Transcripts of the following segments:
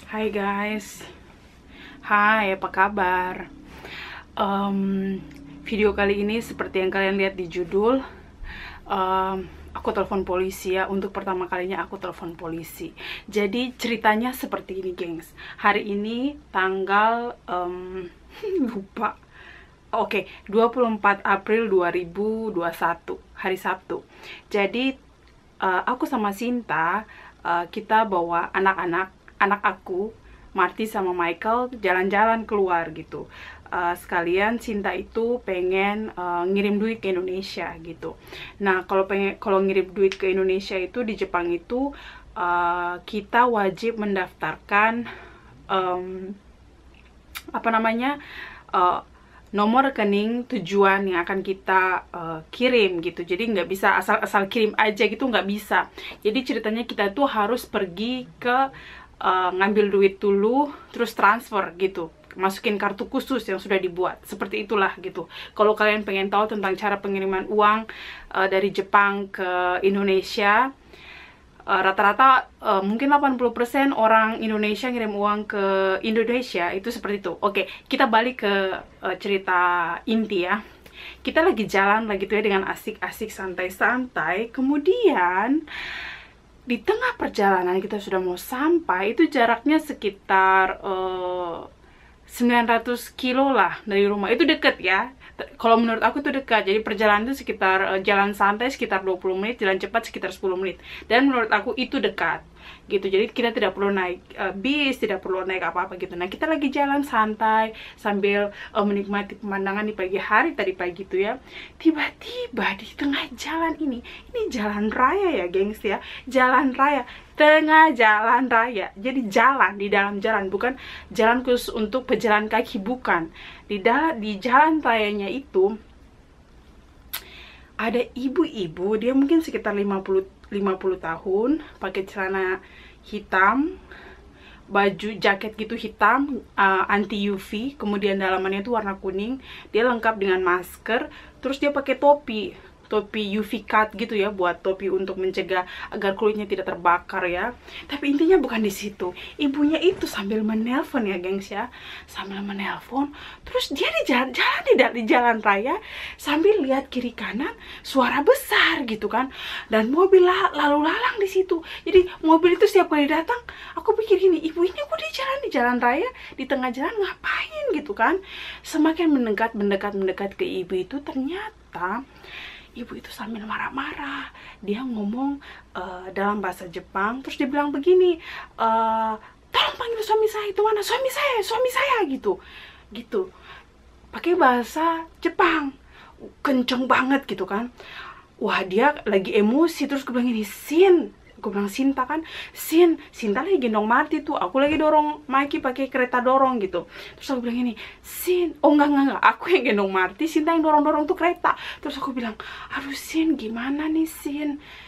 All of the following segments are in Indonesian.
Hai guys, hai, apa kabar? Video kali ini seperti yang kalian lihat di judul, aku telepon polisi ya. Untuk pertama kalinya aku telepon polisi. Jadi ceritanya seperti ini gengs. Hari ini tanggal lupa. Oke, 24 April 2021, hari Sabtu. Jadi aku sama Sinta, kita bawa anak aku, Marty sama Michael, jalan-jalan keluar gitu. Sekalian Sinta itu pengen ngirim duit ke Indonesia gitu. Nah, kalau ngirim duit ke Indonesia itu di Jepang itu kita wajib mendaftarkan nomor rekening tujuan yang akan kita kirim gitu. Jadi nggak bisa asal-asal kirim aja gitu, nggak bisa. Jadi ceritanya kita tuh harus pergi ke ngambil duit dulu, terus transfer gitu, masukin kartu khusus yang sudah dibuat, seperti itulah gitu. Kalau kalian pengen tahu tentang cara pengiriman uang dari Jepang ke Indonesia, rata-rata mungkin 80% orang Indonesia ngirim uang ke Indonesia itu seperti itu. Oke, kita balik ke cerita inti ya. Kita lagi jalan lagi tuh ya dengan asik-asik, santai-santai. Kemudian di tengah perjalanan kita sudah mau sampai, itu jaraknya sekitar 900 kilo lah dari rumah. Itu deket ya, kalau menurut aku itu dekat. Jadi perjalanan itu sekitar jalan santai sekitar 20 menit, jalan cepat sekitar 10 menit. Dan menurut aku itu dekat gitu. Jadi kita tidak perlu naik bis, tidak perlu naik apa-apa gitu. Nah, kita lagi jalan santai sambil menikmati pemandangan di pagi hari tadi pagi itu ya. Tiba-tiba di tengah jalan ini jalan raya ya gengs ya, jalan raya, tengah jalan raya. Jadi jalan di dalam jalan, bukan jalan khusus untuk pejalan kaki, bukan. Di jalan rayanya itu ada ibu-ibu, dia mungkin sekitar 50 tahun, pakai celana hitam, baju jaket gitu hitam, anti UV, kemudian dalamannya itu warna kuning. Dia lengkap dengan masker, terus dia pakai topi UV cut gitu ya, buat topi untuk mencegah agar kulitnya tidak terbakar ya. Tapi intinya bukan di situ. Ibunya itu sambil menelpon ya gengs ya, sambil menelpon, terus dia di jalan raya sambil lihat kiri kanan, suara besar gitu kan, dan mobil lalu lalang di situ. Jadi mobil itu setiap kali datang, aku pikir gini, ibu ini kok di jalan raya, di tengah jalan ngapain gitu kan. Semakin mendekat ke ibu itu, ternyata ibu itu sambil marah-marah. Dia ngomong dalam bahasa Jepang, terus dia bilang begini, tolong panggil suami saya, itu mana suami saya gitu pakai bahasa Jepang kenceng banget gitu kan. Wah, dia lagi emosi. Terus gue bilang ini, gue bilang Sinta kan, Sinta lagi gendong Marty tuh, aku lagi dorong Mikey pakai kereta dorong gitu. Terus aku bilang ini, oh enggak, aku yang gendong Marty, Sinta yang dorong tuh kereta. Terus aku bilang, aduh gimana nih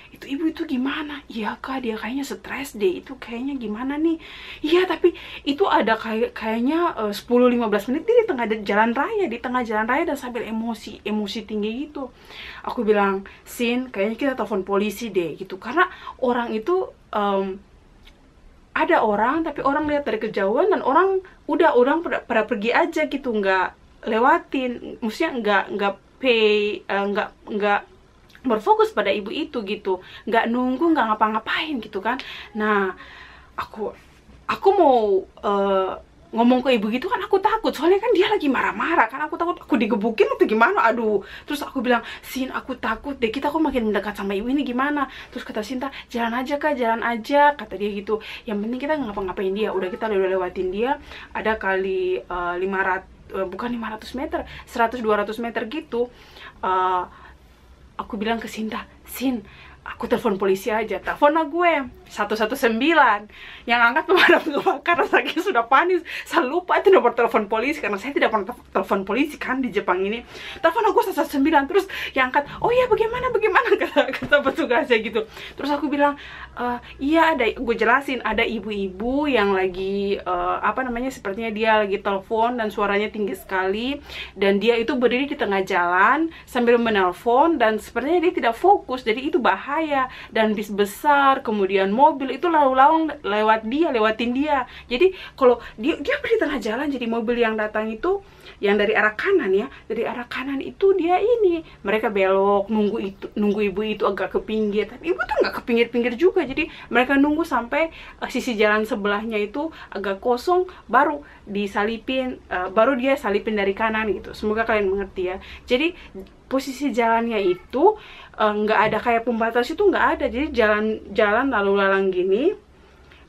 itu ibu itu gimana? Iya kak, dia kayaknya stres deh, itu kayaknya gimana nih? Iya, tapi itu ada kayaknya 10-15 menit dia di tengah jalan raya dan sambil emosi tinggi gitu. Aku bilang, kayaknya kita telepon polisi deh gitu, karena orang itu ada orang, tapi orang lihat dari kejauhan dan orang pada pergi aja gitu, nggak lewatin, maksudnya nggak berfokus pada ibu itu gitu, nggak nunggu, nggak ngapa-ngapain gitu kan. Nah, aku mau ngomong ke ibu gitu kan, aku takut, soalnya kan dia lagi marah-marah kan, aku takut aku digebukin atau gimana. Aduh, terus aku bilang, aku takut deh, kita kok makin mendekat sama ibu ini gimana. Terus kata Sinta, jalan aja kata dia gitu, yang penting kita nggak ngapa-ngapain dia. Udah, kita udah lewatin dia ada kali 500 meter, 100-200 meter gitu. Aku bilang ke Sinta, aku telepon polisi aja. Telepon lah gue. 119. Yang angkat pemadam kebakaran, saking sudah panik saya lupa itu nomor telepon polisi, karena saya tidak pernah telepon polisi kan di Jepang ini. Telepon aku 119, terus yang angkat, oh ya bagaimana kata petugasnya gitu. Terus aku bilang, iya ada, gue jelasin ada ibu-ibu yang lagi apa namanya, sepertinya dia lagi telepon dan suaranya tinggi sekali, dan dia itu berdiri di tengah jalan sambil menelpon, dan sepertinya dia tidak fokus, jadi itu bahaya. Dan bis besar, kemudian mobil itu lalu lewatin dia. Jadi kalau dia berdiri di tengah jalan, jadi mobil yang datang itu yang dari arah kanan ya, dari arah kanan itu dia ini, mereka belok, nunggu ibu itu agak ke pinggir, tapi ibu tuh nggak ke pinggir juga, jadi mereka nunggu sampai sisi jalan sebelahnya itu agak kosong, baru disalipin, baru dia salipin dari kanan gitu. Semoga kalian mengerti ya. Jadi posisi jalannya itu nggak ada kayak pembatas, itu nggak ada, jadi jalan lalu lalang gini,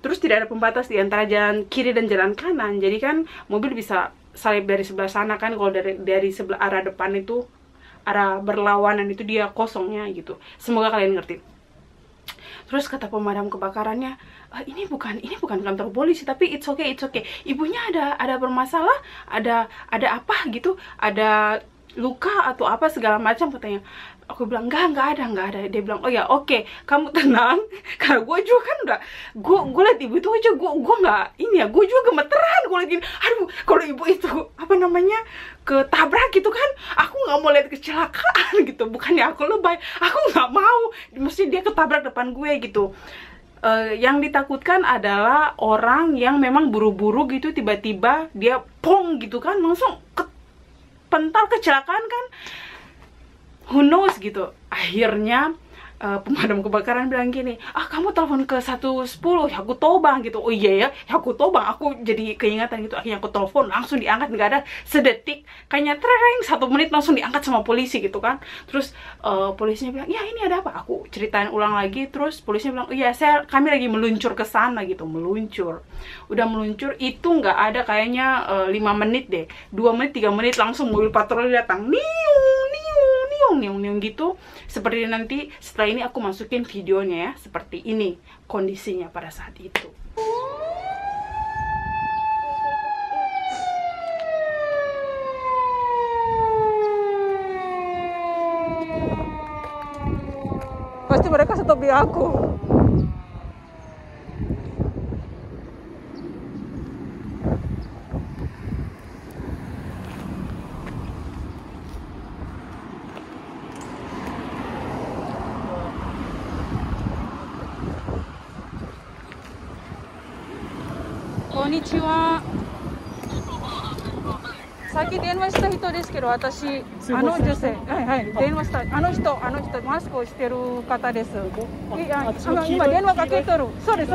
terus tidak ada pembatas di antara jalan kiri dan jalan kanan. Jadi kan mobil bisa salip dari sebelah sana kan, kalau dari sebelah arah depan itu, arah berlawanan itu dia kosongnya gitu. Semoga kalian ngerti. Terus kata pemadam kebakarannya, ini bukan kantor polisi, tapi it's okay. Ibunya ada bermasalah, ada apa gitu, ada luka atau apa segala macam katanya. Aku bilang enggak ada. Dia bilang, oh ya oke, kamu tenang. Karena gue juga kan udah, gue liat ibu itu aja, gue nggak ini ya, gue juga gemeteran. Gue lagi, aduh, kalau ibu itu apa namanya ketabrak gitu kan, aku nggak mau lihat kecelakaan gitu. Bukannya aku lebay, aku nggak mau, mesti dia ketabrak depan gue gitu. Yang ditakutkan adalah orang yang memang buru-buru gitu, tiba-tiba dia pong gitu kan, langsung pental kecelakaan kan, who knows gitu. Akhirnya pemadam kebakaran bilang gini, kamu telepon ke 110 Hyakutobang gitu. Oh iya ya, Hyakutobang. Aku jadi keingatan gitu. Akhirnya aku telepon, langsung diangkat, nggak ada sedetik, kayaknya tereng 1 menit langsung diangkat sama polisi gitu kan. Terus polisinya bilang, ya ini ada apa? Aku ceritain ulang lagi. Terus polisinya bilang, oh iya kami lagi meluncur ke sana gitu. Udah meluncur itu nggak ada kayaknya 5 menit deh, 2 menit 3 menit langsung mobil patroli datang, niung gitu. Seperti nanti setelah ini aku masukin videonya ya, seperti ini kondisinya pada saat itu. Pasti mereka stop di aku. Konnichiwa. さっき電話した人ですけど、私女性、電話したあの人マスクをしてる方です。今電話かけとる。そうです。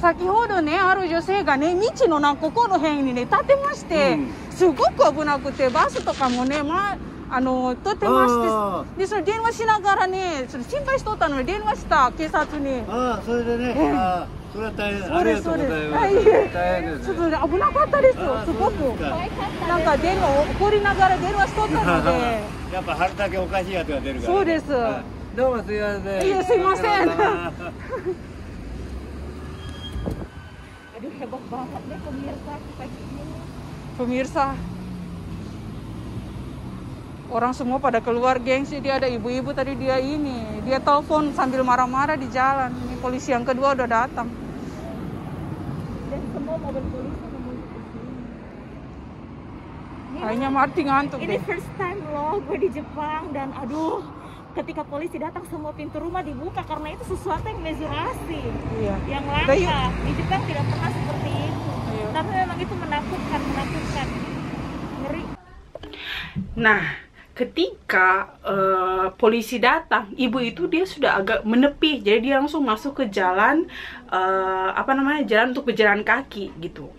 先ほどね、ある女性がね、道のここの辺にね立ってまして、すごく危なくて、バスとかもね、とってまして、でそれ電話しながらね、それ心配しとったのに電話した警察に。それでね、それは大変、ありがとうございます。大変です。ちょっと危なかったです。すごくなんか電話怒りながら電話しとったので。やっぱ春だけおかしいやつが出るから。そうです。どうもすいません。いえ、すいません。Aduh, hebat banget deh pemirsa. Orang semua pada keluar gengsi. Dia ada ibu-ibu tadi, dia telepon sambil marah-marah di jalan. Ini polisi yang kedua udah datang. Dan semua mobil polisi menuju ke sini. Kayaknya mati ngantuk deh. Ini first time loh gue di Jepang, dan aduh, ketika polisi datang semua pintu rumah dibuka karena itu sesuatu yang mensurasi, yang langka. Di Jepang tidak pernah seperti itu. Tapi memang itu menakutkan, ngeri. Nah, ketika polisi datang, ibu itu dia sudah agak menepi, jadi dia langsung masuk ke jalan jalan untuk berjalan kaki gitu.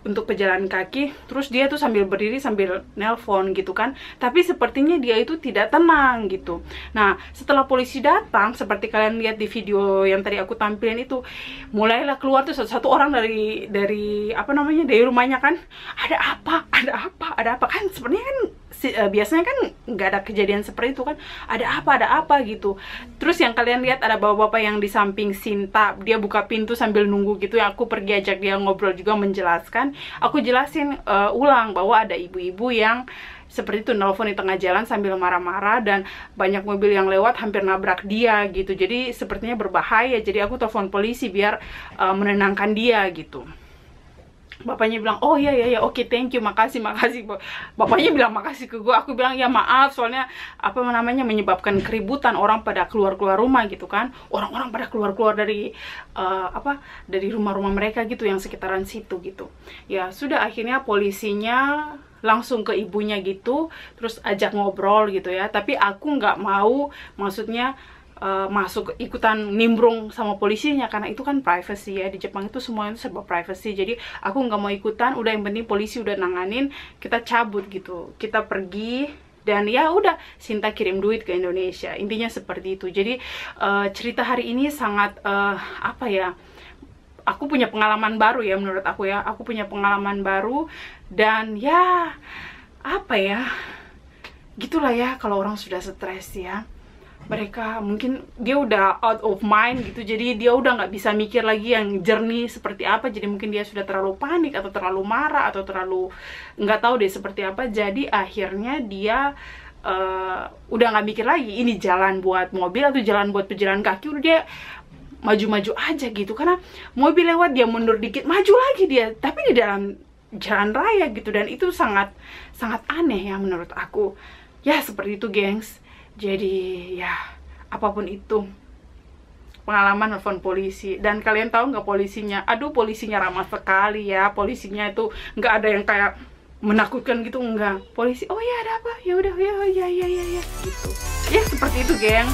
untuk pejalan kaki, terus dia tuh sambil berdiri sambil nelpon gitu kan, tapi sepertinya dia itu tidak tenang gitu. Nah, setelah polisi datang, seperti kalian lihat di video yang tadi aku tampilin itu, mulailah keluar tuh satu orang dari apa namanya, dari rumahnya kan, ada apa kan, sebenarnya kan biasanya kan nggak ada kejadian seperti itu kan, ada apa gitu. Terus yang kalian lihat ada bapak-bapak yang di samping Sinta, dia buka pintu sambil nunggu gitu, yang aku pergi ajak dia ngobrol juga menjelaskan. Aku jelasin ulang bahwa ada ibu-ibu yang seperti itu nelfon di tengah jalan sambil marah-marah, dan banyak mobil yang lewat hampir nabrak dia gitu. Jadi sepertinya berbahaya, jadi aku telepon polisi biar menenangkan dia gitu. Bapaknya bilang, oh ya oke, thank you, makasih. Bapaknya bilang makasih ke gue, aku bilang ya maaf, soalnya apa namanya, menyebabkan keributan, orang pada keluar rumah gitu kan, orang-orang pada keluar dari dari rumah-rumah mereka gitu yang sekitaran situ gitu. Ya sudah, akhirnya polisinya langsung ke ibunya gitu, terus ajak ngobrol gitu ya. Tapi aku nggak mau, maksudnya masuk ikutan nimbrung sama polisinya, karena itu kan privacy ya, di Jepang itu semuanya serba privacy. Jadi aku nggak mau ikutan, udah yang penting polisi udah nanganin, kita cabut gitu, kita pergi. Dan ya udah, Sinta kirim duit ke Indonesia, intinya seperti itu. Jadi cerita hari ini sangat apa ya, aku punya pengalaman baru ya, menurut aku ya, aku punya pengalaman baru. Dan ya apa ya, gitulah ya, kalau orang sudah stres ya, mereka mungkin dia udah out of mind gitu, jadi dia udah nggak bisa mikir lagi yang jernih seperti apa. Jadi mungkin dia sudah terlalu panik atau terlalu marah atau terlalu nggak tahu deh seperti apa. Jadi akhirnya dia udah nggak mikir lagi ini jalan buat mobil atau jalan buat pejalan kaki, udah dia maju-maju aja gitu. Karena mobil lewat dia mundur dikit, maju lagi dia, tapi di dalam jalan raya gitu. Dan itu sangat aneh ya menurut aku ya, seperti itu gengs. Jadi ya apapun itu, pengalaman nelfon polisi. Dan kalian tahu nggak polisinya, aduh polisinya ramah sekali ya. Polisinya itu nggak ada yang kayak menakutkan gitu, enggak. Polisi, oh ya ada apa, ya udah ya gitu ya, seperti itu geng.